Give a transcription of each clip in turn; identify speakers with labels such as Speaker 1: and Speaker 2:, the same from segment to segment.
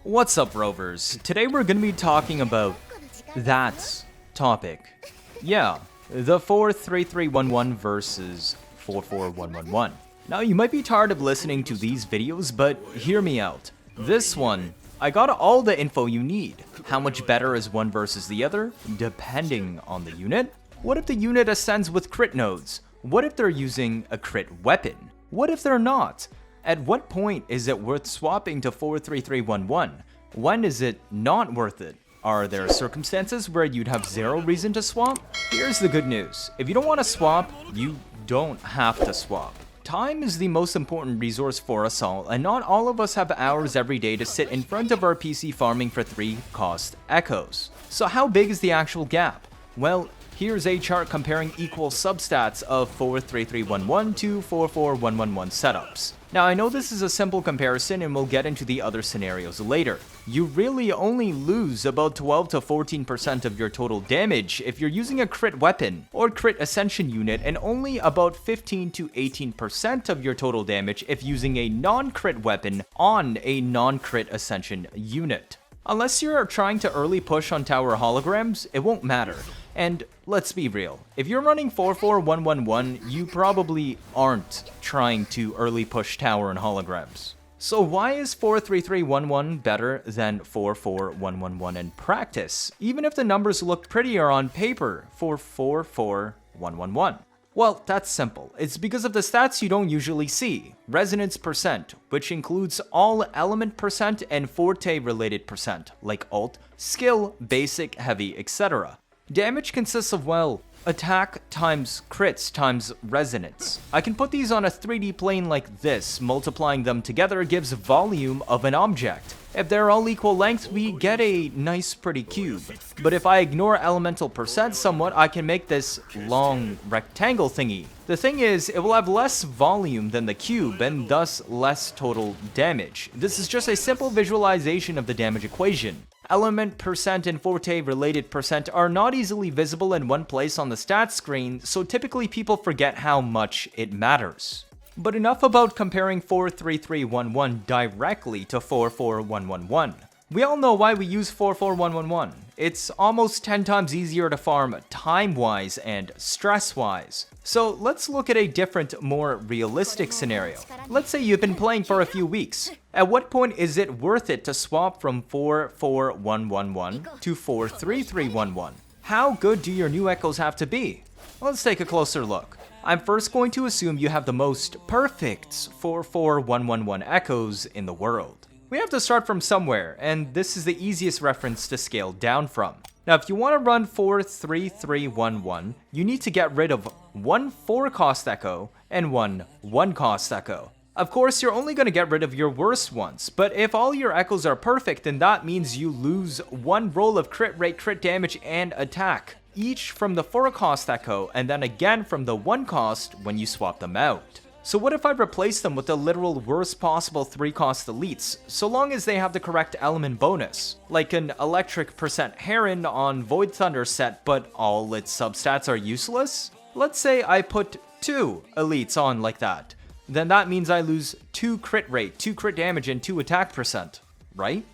Speaker 1: What's up, Rovers? Today we're going to be talking about that topic. Yeah, the 43311 versus 44111. Now, you might be tired of listening to these videos, but hear me out. This one, I got all the info you need. How much better is one versus the other, depending on the unit? What if the unit ascends with crit nodes? What if they're using a crit weapon? What if they're not? At what point is it worth swapping to 43311? When is it not worth it? Are there circumstances where you'd have zero reason to swap? Here's the good news. If you don't want to swap, you don't have to swap. Time is the most important resource for us all, and not all of us have hours every day to sit in front of our PC farming for 3 cost echoes. So how big is the actual gap? Well, here's a chart comparing equal substats of 43311 to 44111 setups. Now, I know this is a simple comparison and we'll get into the other scenarios later. You really only lose about 12 to 14% of your total damage if you're using a crit weapon or crit ascension unit, and only about 15 to 18% of your total damage if using a non-crit weapon on a non-crit ascension unit. Unless you're trying to early push on tower holograms, it won't matter. And let's be real, if you're running 44111, you probably aren't trying to early push tower and holograms. So why is 43311 better than 44111 in practice, even if the numbers look prettier on paper for 44111? Well, that's simple. It's because of the stats you don't usually see. Resonance percent, which includes all element percent and forte related percent, like alt, skill, basic, heavy, etc. Damage consists of, well, attack times crits times resonance. I can put these on a 3D plane like this. Multiplying them together gives volume of an object. If they're all equal length, we get a nice pretty cube. But if I ignore elemental percent somewhat, I can make this long rectangle thingy. The thing is, it will have less volume than the cube and thus less total damage. This is just a simple visualization of the damage equation. Element percent and forte related percent are not easily visible in one place on the stats screen, so typically people forget how much it matters. But enough about comparing 43311 directly to 44111. We all know why we use 44111. It's almost 10 times easier to farm time-wise and stress-wise. So let's look at a different, more realistic scenario. Let's say you've been playing for a few weeks. At what point is it worth it to swap from 44111 to 43311? How good do your new echoes have to be? Let's take a closer look. I'm first going to assume you have the most perfect 44111 echoes in the world. We have to start from somewhere, and this is the easiest reference to scale down from. Now, if you want to run 43311, you need to get rid of one 4-cost echo and one 1-cost echo. Of course, you're only going to get rid of your worst ones, but if all your echoes are perfect, then that means you lose one roll of crit rate, crit damage, and attack, each from the 4-cost echo, and then again from the 1-cost when you swap them out. So what if I replace them with the literal worst possible 3-cost elites, so long as they have the correct element bonus, like an electric percent Heron on Void Thunder set, but all its substats are useless? Let's say I put 2 elites on like that. Then that means I lose 2 crit rate, 2 crit damage, and 2 attack percent, right?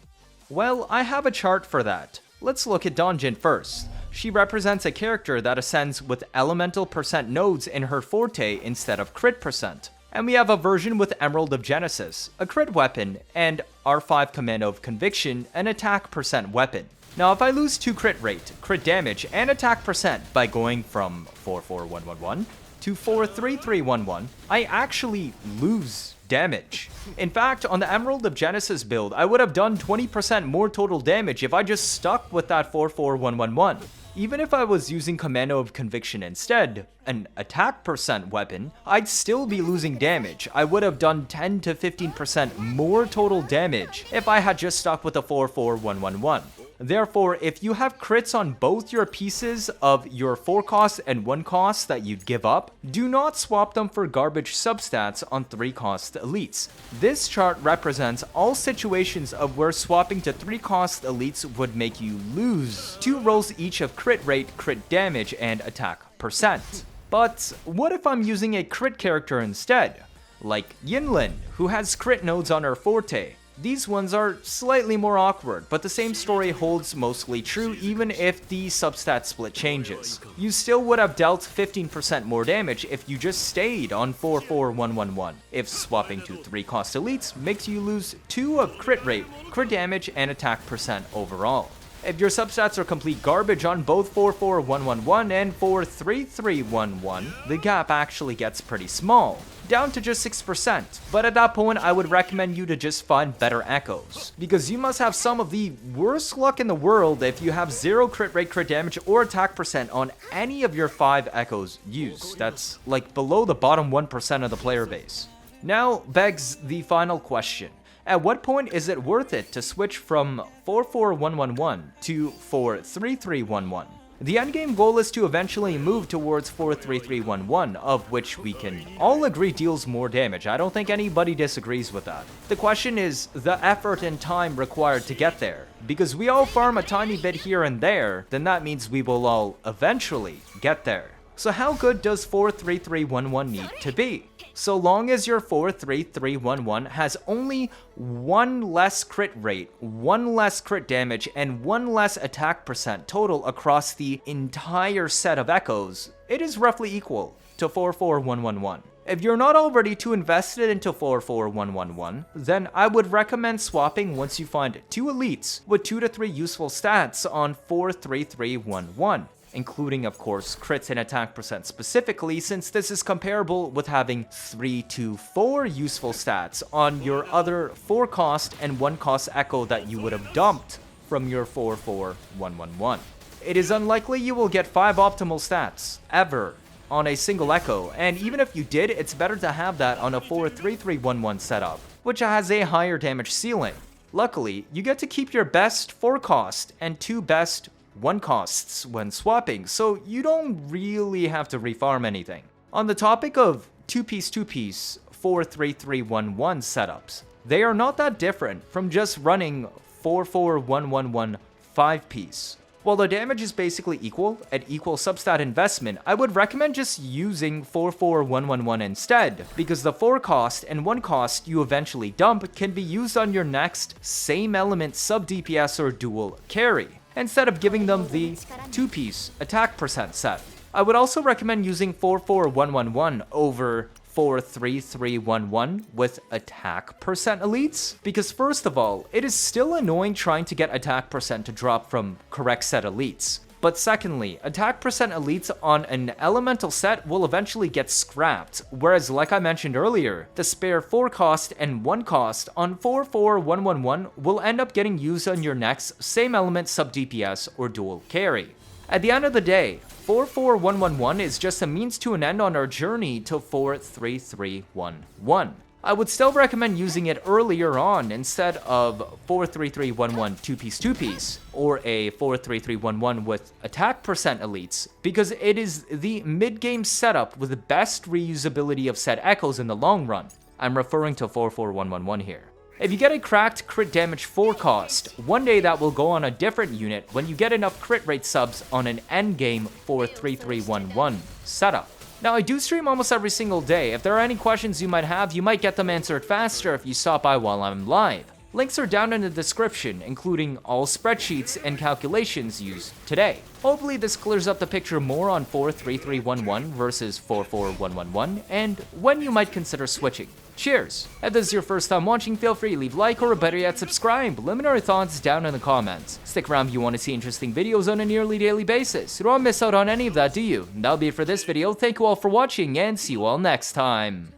Speaker 1: Well, I have a chart for that. Let's look at Donjin first. She represents a character that ascends with elemental percent nodes in her forte instead of crit percent. And we have a version with Emerald of Genesis, a crit weapon, and R5 Commando of Conviction, an attack percent weapon. Now, if I lose 2 crit rate, crit damage, and attack percent by going from 44111 to 43311, I actually lose damage. In fact, on the Emerald of Genesis build, I would have done 20% more total damage if I just stuck with that 44111. Even if I was using Commando of Conviction instead, an attack percent weapon, I'd still be losing damage. I would have done 10 to 15% more total damage if I had just stuck with the 44111. Therefore, if you have crits on both your pieces of your 4 cost and 1 cost that you'd give up, do not swap them for garbage substats on 3 cost elites. This chart represents all situations of where swapping to 3 cost elites would make you lose 2 rolls each of crit rate, crit damage, and attack percent. But what if I'm using a crit character instead? Like Yinlin, who has crit nodes on her forte. These ones are slightly more awkward, but the same story holds mostly true even if the substat split changes. You still would have dealt 15% more damage if you just stayed on 44111, if swapping to 3 cost elites makes you lose 2 of crit rate, crit damage, and attack percent overall. If your substats are complete garbage on both 44111 and 43311, the gap actually gets pretty small, down to just 6%, but at that point I would recommend you to just find better echoes, because you must have some of the worst luck in the world if you have 0 crit rate, crit damage, or attack percent on any of your 5 echoes used. That's like below the bottom 1% of the player base. Now begs the final question. At what point is it worth it to switch from 44111 to 43311? The endgame goal is to eventually move towards 43311, of which we can all agree deals more damage. I don't think anybody disagrees with that. The question is the effort and time required to get there. Because we all farm a tiny bit here and there, then that means we will all eventually get there. So how good does 43311 need to be? So long as your 43311 has only 1 less crit rate, 1 less crit damage, and 1 less attack percent total across the entire set of echoes, it is roughly equal to 44111. If you're not already too invested into 44111, then I would recommend swapping once you find 2 elites with 2 to 3 useful stats on 43311. Including, of course, crits and attack percent specifically, since this is comparable with having 3 to 4 useful stats on your other 4 cost and 1 cost echo that you would have dumped from your 44111. It is unlikely you will get 5 optimal stats, ever, on a single echo, and even if you did, it's better to have that on a 43311 setup, which has a higher damage ceiling. Luckily, you get to keep your best 4 cost and 2 best 1 costs when swapping, so you don't really have to refarm anything. On the topic of 2-piece 43311 setups, they are not that different from just running 44111 5-piece. While the damage is basically equal at equal substat investment, I would recommend just using 44111 instead, because the 4 cost and 1 cost you eventually dump can be used on your next same element sub DPS or dual carry, instead of giving them the 2-piece attack percent set. I would also recommend using 44111 over 43311 with attack percent elites, because first of all, it is still annoying trying to get attack percent to drop from correct set elites. But secondly, attack percent elites on an elemental set will eventually get scrapped, whereas like I mentioned earlier, the spare 4 cost and 1 cost on 44111 will end up getting used on your next same element sub DPS or dual carry. At the end of the day, 44111 is just a means to an end on our journey to 43311. I would still recommend using it earlier on instead of 43311 2-piece or a 43311 with attack percent elites, because it is the mid-game setup with the best reusability of said echoes in the long run. I'm referring to 44111 here. If you get a cracked crit damage 4 cost, one day that will go on a different unit when you get enough crit rate subs on an endgame 43311 setup. Now, I do stream almost every single day. If there are any questions you might have, you might get them answered faster if you stop by while I'm live. Links are down in the description, including all spreadsheets and calculations used today. Hopefully this clears up the picture more on 43311 versus 44111, and when you might consider switching. Cheers! If this is your first time watching, feel free to leave a like or better yet subscribe. Let me know your thoughts down in the comments. Stick around if you want to see interesting videos on a nearly daily basis. You don't want to miss out on any of that, do you? That'll be it for this video. Thank you all for watching, and see you all next time.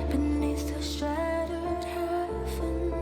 Speaker 2: Beneath the shattered heaven,